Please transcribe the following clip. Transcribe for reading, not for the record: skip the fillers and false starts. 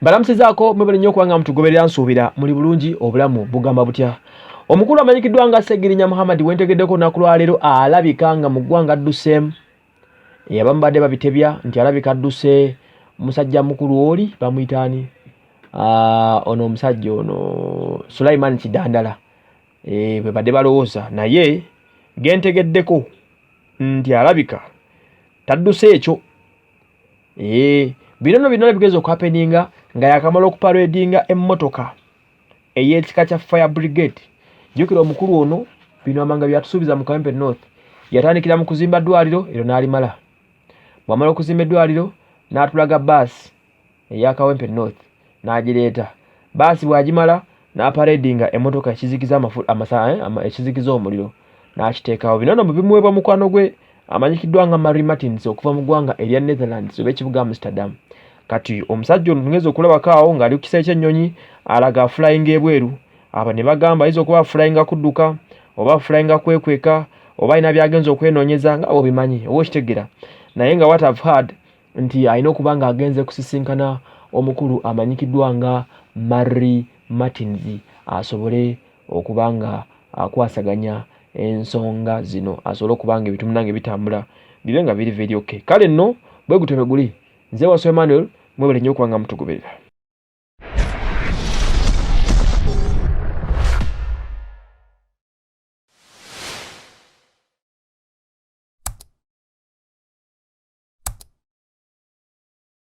Balamusizaako mwebale nnyo kubanga mutugoberera nsuubira muli bulungi obulamu bugamba butya. Omukulu amanyikiddwa nga Ssegirinya Muhammad wentegeddeko olunaku lwa leero alabika nga mu ggwanga adduseemu. Abamu badde babitebya nti alabika adduse musajja mukulu oli bamuyita ani? Ono omusajja ono Sulaiman Kidandala. Bwe badde balowooza naye gentegeddeko nti alabika tadduse ekyo. Bino bigeze okuhapeninga nga yakamala okuparedinga emmotoka ey'ekika kya Fire Brigade. Jjukira omukulu ono bino amanga byatusuubiza mu Kawempe North. Yatandikira mu kuzimba ddwaliro ero n'alimala. Bw'amala okuzimba eddwaliro n'atulaga baasi eya Kawempe North n'agireeta. Baasi bw'agimala n'aparedinga emmotoka ekizikiza ekizikiza omuliro n'akiteekawo. Bino mu bimuweebwa mukwano gwe amanyikiddwa nga Mary Martins okuva mu ggwanga erya Netherlands oba ekibuga Amsterdam. Kati omusajja ono tugeze okulabako awo ng'ali ku kisaawe ky'ennyonyi alaga aflying ebweru. Aba ne bagamba ayinza okuba aflyinga kudduka oba aflyinga kwekweka oba alina by'agenza okwenoonyeza nga obimanyi oba okitegera. Naye nga what I've heard nti alina okuba ng'agenze kusisinkana omukulu amanyikiddwa nga Mary Martins asobole okuba nga akwasaganya ensonga zino, asobole okuba nga ebitundu nange bitambula bibe nga biri very okay. Kale nno bwe gutebe guli nze Wasso Emmanuel mwebale nnyo okuba nga mutugoberera.